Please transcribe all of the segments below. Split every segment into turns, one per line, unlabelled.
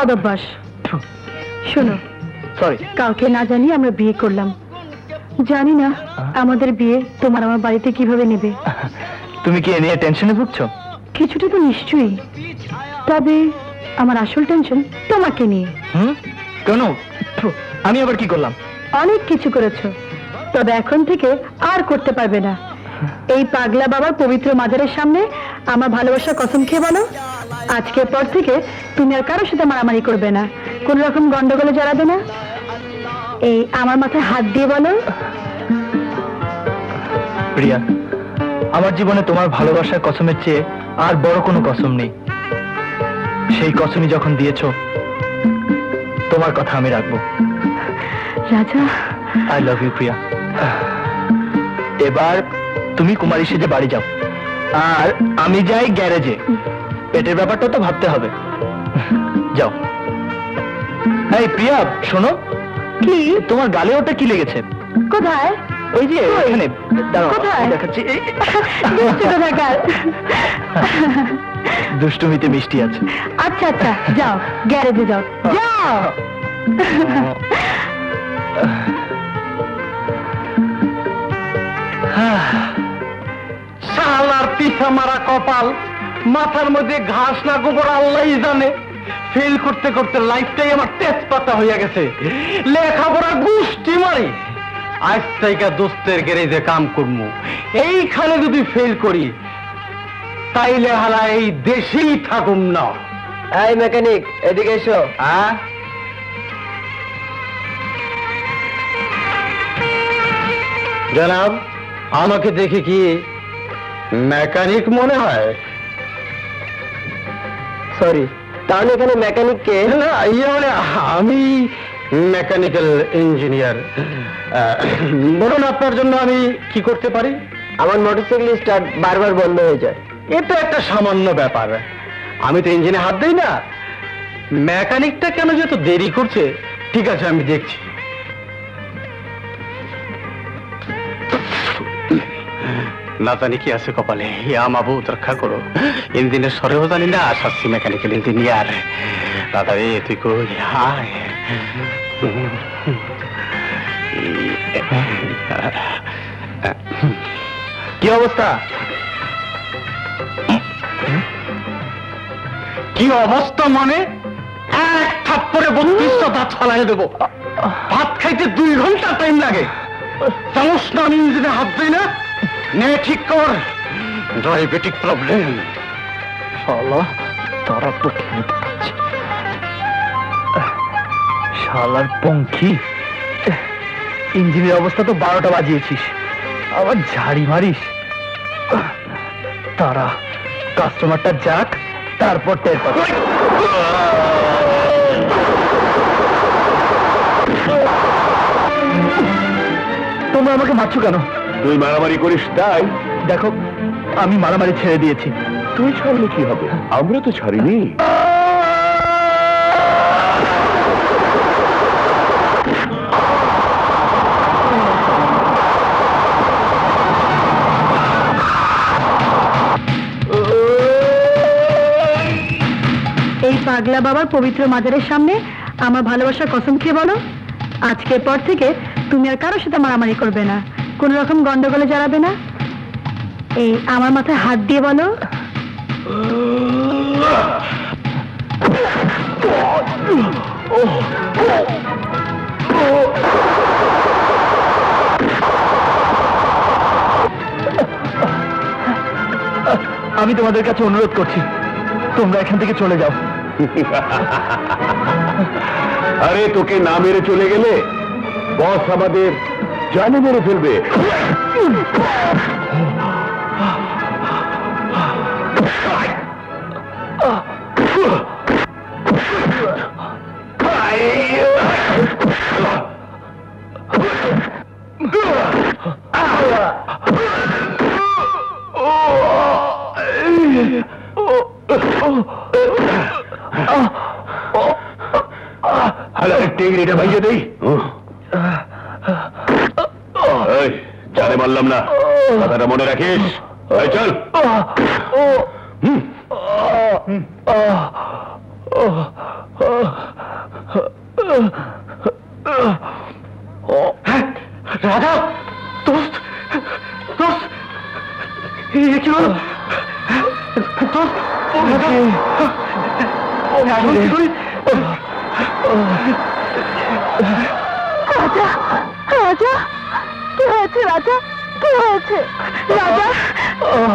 বদভ্যাস। শোনো,
সরি।
কাউকে না জানিয়ে আমরা বিয়ে করলাম। জানি না আমাদের বিয়ে তোমার আমার বাড়িতে কিভাবে নেবে।
তুমি কি এ নিয়ে টেনশনে ভুগছো?
কিছুটা তো নিশ্চয়ই, তবে আমার আসল টেনশন তোমাকে নিয়ে।
কেন? আমি আবার কি করলাম?
অনেক কিছু করেছো, তবে এখন থেকে আর করতে পারবে না। এই পাগলা বাবার পবিত্র মাজারের সামনে আমার ভালোবাসার কসম খেয়ে বলো, আজকের পর থেকে তুমি আর কারোর সাথে মারামারি করবে না, কোন রকম গন্ডগোলে জড়াবে না। এই আমার মাথায় হাত দিয়ে বলো।
প্রিয়া, আমার জীবনে তোমার ভালোবাসার কসমের চেয়ে আর বড় কোনো কসম নেই। সেই কসমই যখন দিয়েছো, তোমার কথা আমি রাখবো।
রাজা,
আই লাভ ইউ প্রিয়া। এবার তুমি কুমারী সেজে বাড়ি যাও, আর আমি যাই গ্যারেজে। পেটের ব্যাপারটা তো ভাবতে হবে। যাও। এই প্রিয়া, শোনো।
কি?
তোমার গালে ওটা কি লেগেছে?
কোথায়?
ওই যে এখানে। দাঁড়াও,
কোথায়?
দেখাচ্ছি।
দুষ্টু কোথাকার।
দুষ্টুমিতে মিষ্টি আছে।
আচ্ছা আচ্ছা, যাও গ্যারেজে যাও, যাও।
শালার পিছা মারা কপাল, মাথার মধ্যে ঘাস না গোবর আল্লাহই জানে। ফেল করতে করতে লাইফটাই আমার তেজপাতা হইয়া গেছে। লেখাপড়া গুষ্টি মারি। আজ থেকে দোস্তের গ্যারেজে কাম করবো। এইখানে যদি ফেল করি তাইলে হালা এই দেশেই থাকুম না।
এই মেকানিক, এদিকে এসো।
হ্যাঁ, জনাব, আমাকে দেখে কি মেকানিক মনে হয়?
সরি, তাহলে এখানে মেকানিক কে?
না, ইয়ে মানে আমি মেকানিক্যাল ইঞ্জিনিয়ার। বলুন, আপনার জন্য আমি কি করতে পারি?
আমার মোটরসাইকেল স্টার্ট বারবার বন্ধ হয়ে যায়।
এটা একটা সামান্য ব্যাপার। আমি তো ইঞ্জিনে হাত দিই না। মেকানিকটা কেন যে এত দেরি করছে? ঠিক আছে, আমি দেখছি। না জানি কি আছে কপালে, ইয়া মাবুদ রক্ষা করো। ইঞ্জিনের সরেও জানি না, শাস্তি মেকানিক্যাল ইঞ্জিনিয়ার। দাদা রে, তুই কই? হায়,
কি অবস্থা?
কি অবস্থা মানে? এক থাপ্পড়ে 32টা দাঁত ফালাই দেবো। ভাত খাইতে 2 ঘন্টা টাইম লাগে। সমস্ত আমি ইঞ্জিনে হাত দিই না। নে ঠিক কর, ডায়াবেটিক প্রবলেম।
শালা, তারা তো খেতে পাচ্ছে। শালার পঙ্খী, ইঞ্জিনের অবস্থা তো 12টা বাজিয়েছিস, আবার ঝাড়ি মারিস। তারা কাস্টমারটা যাক, তারপর টের পাবে। তোমরা আমাকে মারছো কেন?
তুই মারামারি করিস তাই?
দেখো, আমি মারামারি ছেড়ে দিয়েছি।
তুই ছাড়লে কি হবে? আমরা তো ছাড়িনি।
এই পাগলা বাবার পবিত্র মাজারের সামনে আমার ভালোবাসার কসম খেয়ে বলো, আজকের পর থেকে তুমি আর কারোর সাথে মারামারি করবে না, কোন রকম গন্ডগোলে জড়াবে না। এই আমার মাথায় হাত দিয়ে বলো।
আমি তোমাদের কাছে অনুরোধ করছি, তোমরা এখান থেকে চলে যাও।
আরে, তোকে না মেরে চলে গেলে বস আমাদের জানে মেরে ফেলবে। টেংরিটা ভাইয়ে দেই। জানে মারলাম না, কথাটা মনে রাখিস। চল।
হ্যাঁ, রাজা, দোস্ত, দোস্ত, এ কি হলো? দোস্ত, রাজা, এখন কি করি?
রাজা, রাজা, কি হয়েছে রাজা? কি হয়েছে রাজা?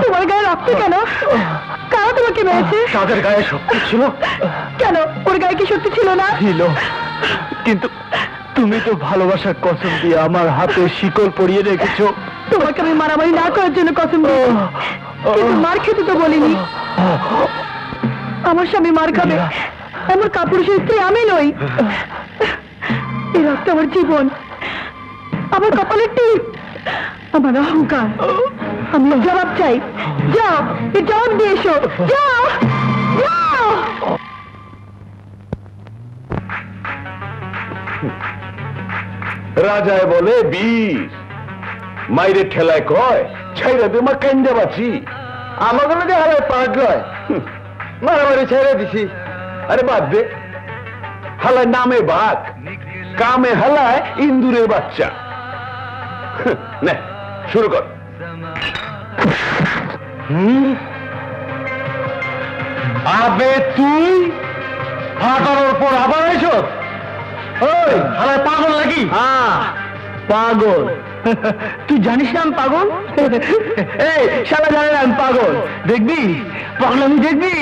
তোমার গায়ে রক্ত কেন? কারা তোমাকে মেরেছে?
তাদের গায়ে শক্তি ছিল।
কেন ওর গায়ে কি সত্যি ছিল না?
ছিল, কিন্তু তুমি তো ভালোবাসার কসম দিয়ে আমার হাতে শিকল পরিয়ে রেখেছো।
তোমাকে আমি মারামারি না করার জন্য কসম দিয়েছি, কিন্তু মার খেতে তো বলিনি। আমার স্বামী মার খাবে এমন কাপুরুষের স্ত্রী আমি নই। এই রক্ত আমার জীবন, আমার কপালের টিপ, আমার অহংকার। আমি এর জবাব চাই। যাও, এর জবাব দিয়ে এসো। যাও, যাও।
রাজায় বলে বীর, মাইরে ঠেলায় কয় ছাইরা দে মা কান্দা বাঁচি।
আমাকে যে হারায় পাগলায় মারামারি ছেড়ে দিছি।
আরে বাদ দে, হালায় নামে বাঘ, কামে হালায় ইন্দুরের বাচ্চা। নে শুরু কর।
আবে তুই ফাটানোর পর আবার এসো? ওই হারায় পাগল নাকি?
পাগল? তুই জানিস না আমি পাগল? এই শালা জানে না আমি পাগল। দেখবি পাগলামি, দেখবি।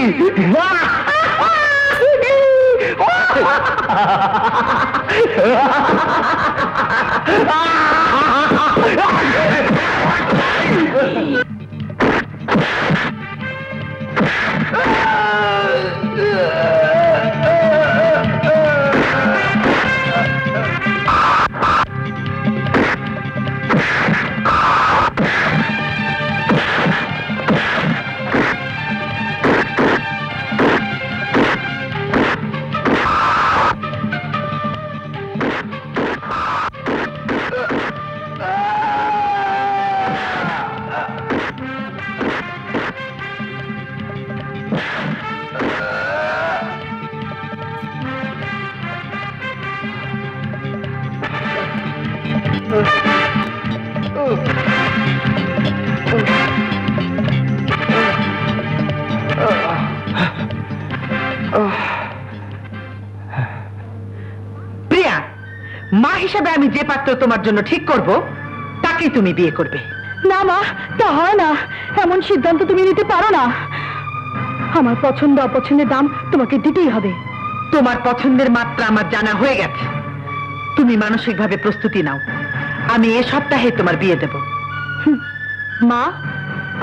প্রিয়া, মা হিসাবে আমি যে পাত্র তোমার জন্য ঠিক করব তাকেই তুমি বিয়ে করবে।
না মা, তা হয় না। এমন সিদ্ধান্ত তুমি নিতে পারো না। আমার পছন্দ অপছন্দের দাম তোমাকে দিতেই হবে।
তোমার পছন্দের মাত্রা আমার জানা হয়ে গেছে। তুমি মানসিকভাবে প্রস্তুতি নাও, আমি এ সপ্তাহে তোমার বিয়ে দেব।
মা,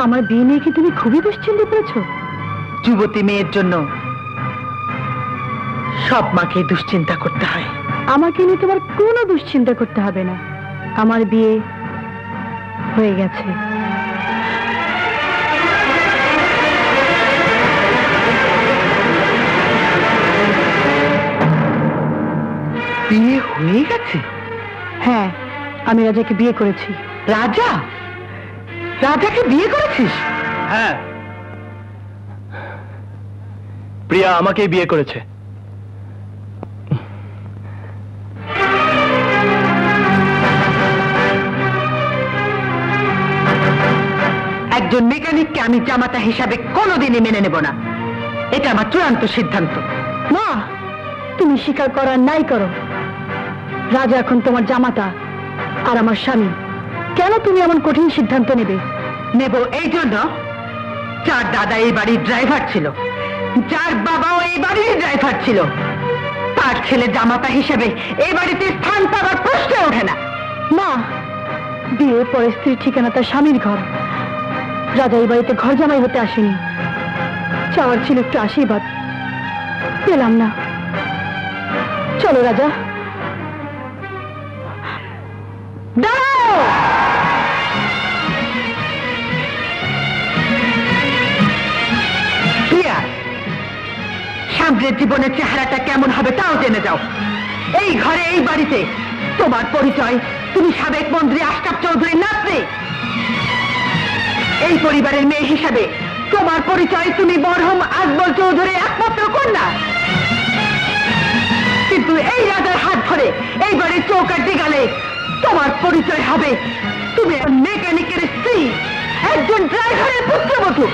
আমার বিয়ে নিয়ে কি তুমি খুবই দুশ্চিন্তা করেছো?
যুবতী মেয়ের জন্য সব মাকে দুশ্চিন্তা করতে হয়।
আমাকে নিয়ে তোমার কোনো দুশ্চিন্তা করতে হবে না। আমার বিয়ে হয়ে গেছে।
বিয়ে হয়ে গেছে?
হ্যাঁ, আমি রাজাকে বিয়ে করেছি।
রাজা? রাজাকে বিয়ে করেছিস?
হ্যাঁ, প্রিয়া আমাকেই বিয়ে করেছে।
একজন মেকানিককে আমি জামাতা হিসাবে কোনোদিনই মেনে নেব না। এটা আমার চূড়ান্ত সিদ্ধান্ত।
মা, তুমি স্বীকার করার নাই করো। রাজা এখন তোমার জামাতা আর আমার স্বামী। কেন তুমি এমন কঠিন সিদ্ধান্ত নেবে?
নেব এই জন্য, যার দাদা এই বাড়ির ড্রাইভার ছিল, যার বাবাও এই বাড়ির ড্রাইভার ছিল, তার ছেলে জামাতা হিসেবে এই বাড়িতে স্থান পাওয়ার প্রশ্ন ওঠে না।
মা, বিয়ের পরে স্ত্রীর ঠিকানা তার স্বামীর ঘর। রাজা এই বাড়িতে ঘর জামাই হতে আসেনি, চাওয়ার ছিল একটু আশীর্বাদ, পেলাম না। চলো রাজা।
দাঁড়াও! প্রিয়া, সামনের জীবনের চেহারাটা কেমন হবে তাও জেনে যাও। এই ঘরে এই বাড়িতে তোমার পরিচয় তুমি সাবেক মন্ত্রী আশরাফ চৌধুরীর নাতনি। এই পরিবারের মেয়ে হিসাবে তোমার পরিচয় তুমি মরহুম আকবর চৌধুরীর একমাত্র কন্যা। কিন্তু এই রাজার হাত ধরে এইবারে চৌকাঠে গেলে তোমার পরিচয় হবে তুমি একজন মেকানিকের স্ত্রী, একজন ড্রাইভারের পুত্রবধূ।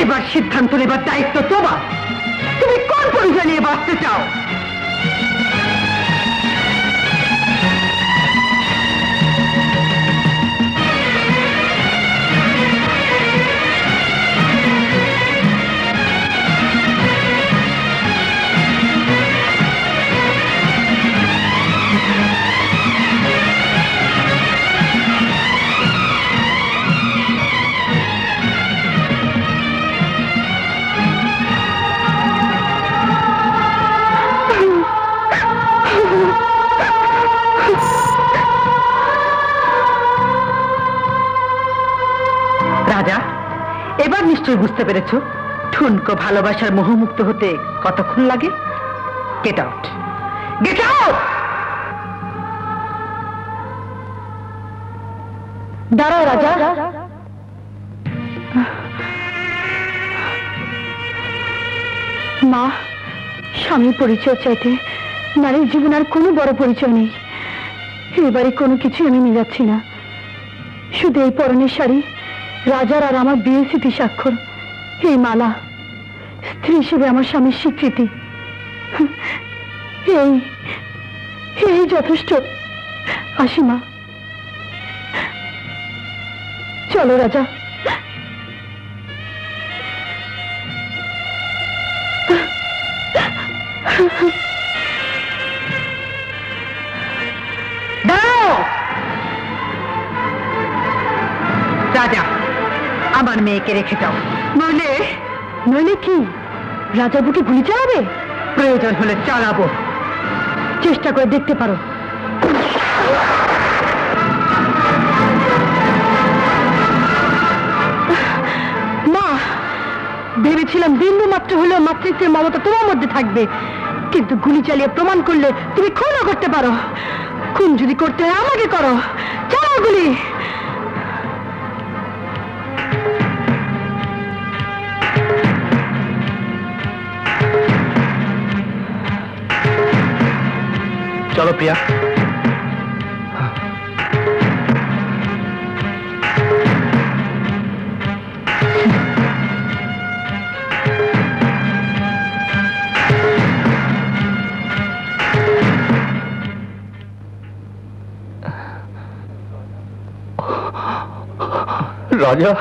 এবার সিদ্ধান্ত নেবার দায়িত্ব তোমার। তুমি কোন পরিচয় নিয়ে বাঁচতে চাও? রাজা, এবার নিশ্চয়ই বুঝতে পেরেছ ঠুনকো ভালোবাসার মোহমুক্ত হতে কতক্ষণ লাগে? Get out, get out!
দাঁড়াও রাজা। মা, স্বামীর পরিচয় চাইতে নারীর জীবন আর কোনো বড় পরিচয় নেই। এবারে কোনো কিছু আমি নিয়ে যাচ্ছি না, শুধু এই পরনের শাড়ি, রাজার আর আমার বিয়ের স্মৃতি স্বাক্ষর, এই মালা, স্ত্রী হিসেবে আমার স্বামীর স্বীকৃতি, এই এই যথেষ্ট। আসি মা, চলো রাজা।
দাও রাজা, আমার মেয়েকে রেখে যাও, নইলে
নইলে কি রাজা বুকে গুলি চালাবে?
প্রয়োজন হলে চালাবো।
চেষ্টা করে দেখতে পারো। মা, ভেবেছিলাম বিন্দু মাত্র হলেও মাতৃত্বের মমতা তোমার মধ্যে থাকবে, কিন্তু গুলি চালিয়ে প্রমাণ করলে তুমি খুনও করতে পারো। খুন যদি করতে হয় আমাকে করো, চালাও গুলি।
চলো প্রিয়া।
রাজা,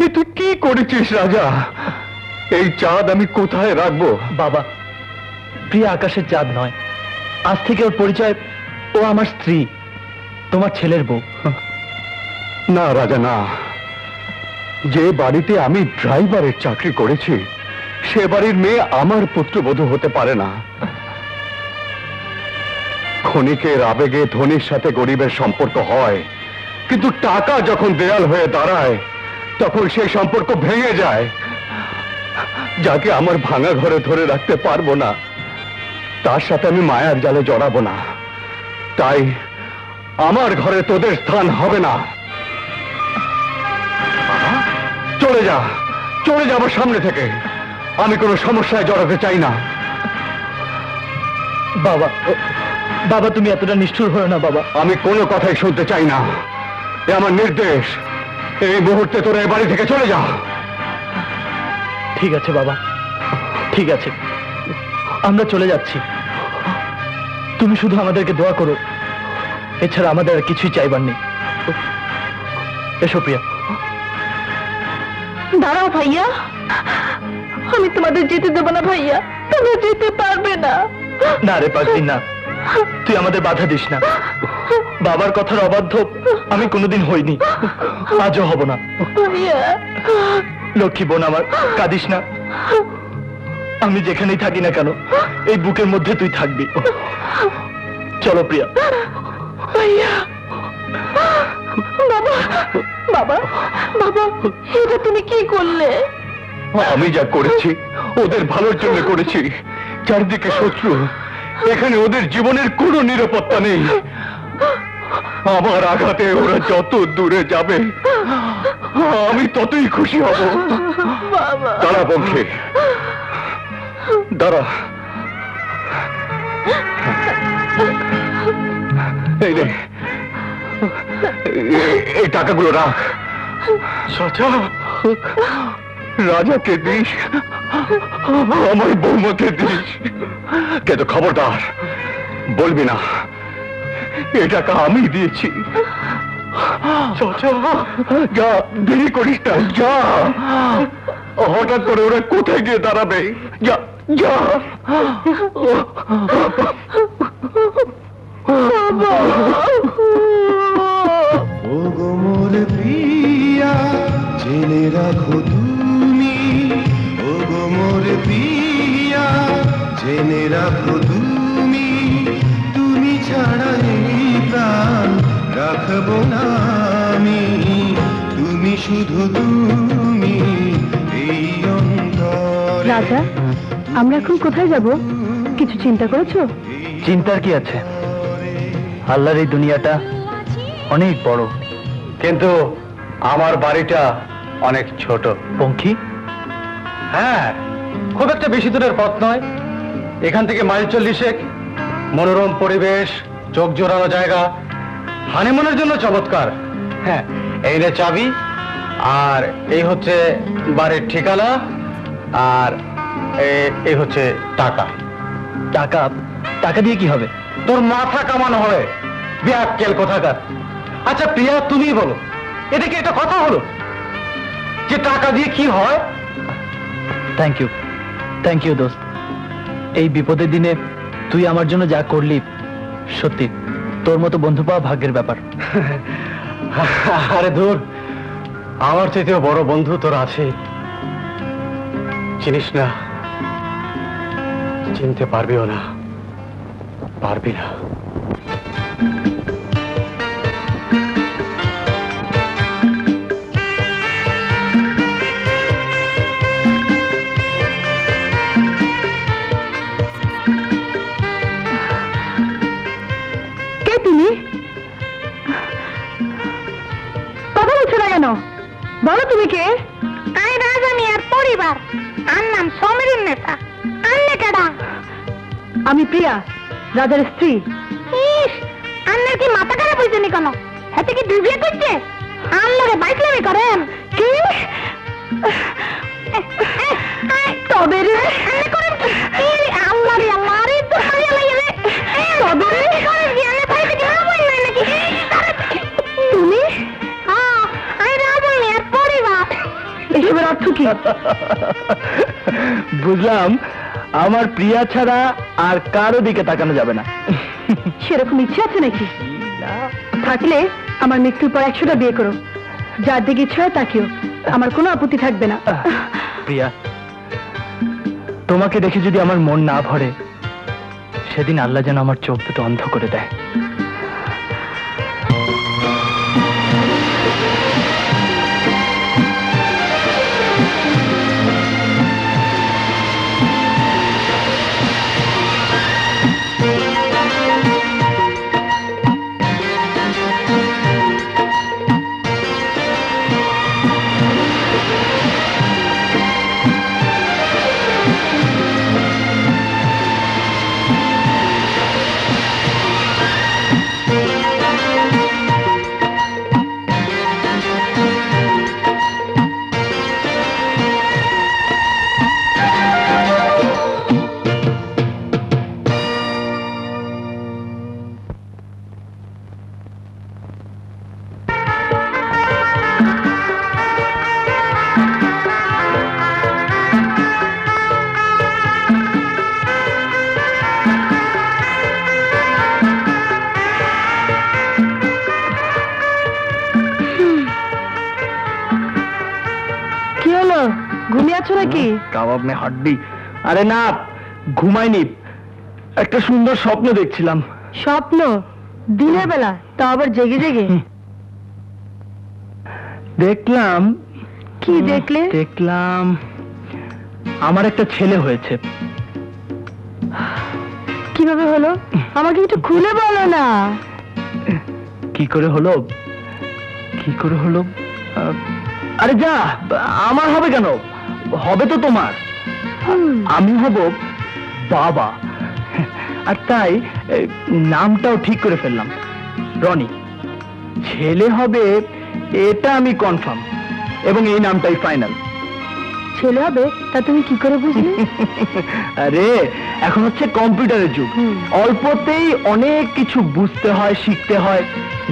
এ তুই কি করেছিস রাজা? এই চাঁদ আমি কোথায় রাখবো?
বাবা, প্রিয়া আকাশের চাঁদ নয়, আজ থেকে ওর পরিচয় ও আমার স্ত্রী, তোমার ছেলের বউ।
না রাজা না, যে বাড়িতে আমি ড্রাইভারের চাকরি করেছি সে বাড়ির মেয়ে আমার পুত্রবধূ হতে পারে না। ক্ষণিকের আবেগে ধনীর সাথে গরিবের সম্পর্ক হয়, কিন্তু টাকা যখন দেয়াল হয়ে দাঁড়ায় তখন সেই সম্পর্ক ভেঙে যায়। যাকে আমার ভাঙা ঘরে ধরে রাখতে পারবো না তার সাথে আমি মায়ার জালে জড়াবো না। তাই আমার ঘরে তোদের স্থান হবে না। চলে যা, চলে যা আমার সামনে থেকে। আমি কোনো সমস্যায় জড়াতে চাই না।
বাবা, বাবা তুমি এতটা নিষ্ঠুর হও না বাবা।
আমি কোনো কথাই শুনতে চাই না, এ আমার নির্দেশ। এই মুহূর্তে তোরা এই বাড়ি থেকে চলে যা।
ঠিক আছে বাবা, ঠিক আছে, আমরা চলে যাচ্ছি। তুমি শুধু আমাদেরকে দোয়া করো, এছাড়া আমাদের আর কিছুই চাইবার নেই। এসো প্রিয়া।
দাঁড়াও ভাইয়া, আমি তোমাদের যেতে দেবো না ভাইয়া, তোমরা যেতে পারবে না।
না রে পাগলি না, তুই আমাদের বাধা দিস না। বাবার কথার অবাধ্য আমি কোনোদিন হইনি, আজও হব না।
ভাইয়া,
লক্ষ্মী বোন আমার, কাঁদিস না। আমি যেখানেই থাকি না কেন এই বুকের মধ্যে তুই থাকবি। চলো প্রিয়া।
ভাইয়া, বাবা, বাবা, বাবা, এটা তুমি কি করলে?
আমি যা করেছি ওদের ভালোর জন্য করেছি। চারিদিকে শত্রু, এখানে ওদের জীবনের কোনো নিরাপত্তা নেই। আমার আঘাতে ওরা যত দূরে যাবে আমি ততই খুশি হব।
বাবা,
তারা বংশে দাঁড়া, এই নে, এই টাকাগুলো রাখ। চাচা, রাজাকে দিস, আমার বৌমাকে দিস, কিন্তু খবরদার বলবি না এ টাকা আমি দিয়েছি। চাচা, যা, দেরি করিস না, যা। হঠাৎ করে ওরা কোথায় গিয়ে দাঁড়াবে? যা যা।
ও গো মোর প্রিয়া, জেনে রাখো তুমি, ও গো মোর প্রিয়া, জেনে রাখো তুমি, তুমি ছাড়া এই প্রাণ রাখবো না আমি, তুমি শুধু তুমি এই অন্তরে।
রাজা, আমরা এখন কোথায় যাব? কিছু চিন্তা করেছো?
চিন্তার কি আছে? আল্লাহর এই দুনিয়াটা অনেক বড়,
কিন্তু আমার বাড়িটা অনেক ছোট।
পঙ্খী।
হ্যাঁ, খুব একটা বেশি দূরের পথ নয়, এখান থেকে মাইল 40। মনোরম পরিবেশ, চোখ জোড়ানো জায়গা, হানিমুনের জন্য চমৎকার। হ্যাঁ, এই নে চাবি, আর এই হচ্ছে বাড়ির ঠিকানা, আর এই হচ্ছে টাকা।
টাকা? টাকা দিয়ে কি হবে?
তোর মাথা কামানো হবে, ব্যাককেল কোথাকার। আচ্ছা প্রিয়া, তুমি বলো, এটা কি একটা কথা হলো যে টাকা দিয়ে কি হয়?
থ্যাংক ইউ দোস্ত। এই বিপদের দিনে তুই আমার জন্য যা করলি, সত্যি তোর মতো বন্ধু পাওয়া ভাগ্যের ব্যাপার।
আরে ধুর, আমার চাইতেও বড় বন্ধু তোর আছে, চিনিস না, চিনতে পারবিও না, পারবি না।
কে তুমি? কথা বলছো না কেন? বলো তুমি কে?
আমি রাজানি আর পরিবার। আর নাম সমীরুন নেতা। আন্নে কেডা?
আমি প্রিয়া, রাজার স্ত্রী।
ইস, আন্নের কি মাথা খারাপ হইছে নি কেন? হাতে কি দুই বিয়ে করছে? আন্নরে বাইকলামি করেন
কি? তবে রে,
আন্নে করেন কি? আল্লাহ রে আল্লাহ রে, তো মারিয়া লাগে রে।
তবে রে,
করেন কি? আন্নে ভাইতে কি না বই নাই নাকি?
তুমি?
হ্যাঁ, আমি রাজানি আর পরিবার।
এসবের অর্থ কি?
বুঝলাম, আমার প্রিয়া ছাড়া আর কারো দিকে তাকানো যাবে না।
সেরকম ইচ্ছে আছে নাকি? থাকলে আমার মৃত্যুর পর 100টা বিয়ে করো, যার দিকে ইচ্ছে হয় তাকিও, আমার কোনো আপত্তি থাকবে না।
প্রিয়া, তোমাকে দেখে যদি আমার মন না ভরে, সেদিন আল্লাহ যেন আমার চোখ দুটো অন্ধ করে দেয়।
ঘুমিয়ে আছো নাকি?
কাবাব মে হাড্ডি। আরে না, ঘুমাইনি, একটা সুন্দর স্বপ্ন দেখছিলাম।
স্বপ্ন? দিনের বেলা? তা আবার জেগে জেগে?
দেখলাম।
কি দেখলে?
দেখলাম আমার একটা ছেলে হয়েছে।
কিভাবে হলো? আমাকে একটু খুলে বলো না।
কি করে হলো? কি করে হলো? আরে যা, আমার হবে কেন? হবে তো তোমার। আমি হব বাবা, আর তাই নামটাও ঠিক করে ফেললাম, রনি। ছেলে হবে এটা আমি কনফার্ম, এবং এই নামটাই ফাইনাল।
ছেলে হবে তা তুমি কি করে বুঝলে?
আরে এখন হচ্ছে কম্পিউটারের যুগ, অল্পতেই অনেক কিছু বুঝতে হয়, শিখতে হয়,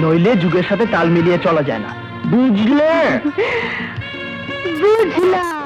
নইলে যুগের সাথে তাল মিলিয়ে চলা যায় না, বুঝলে?
বুঝলাম।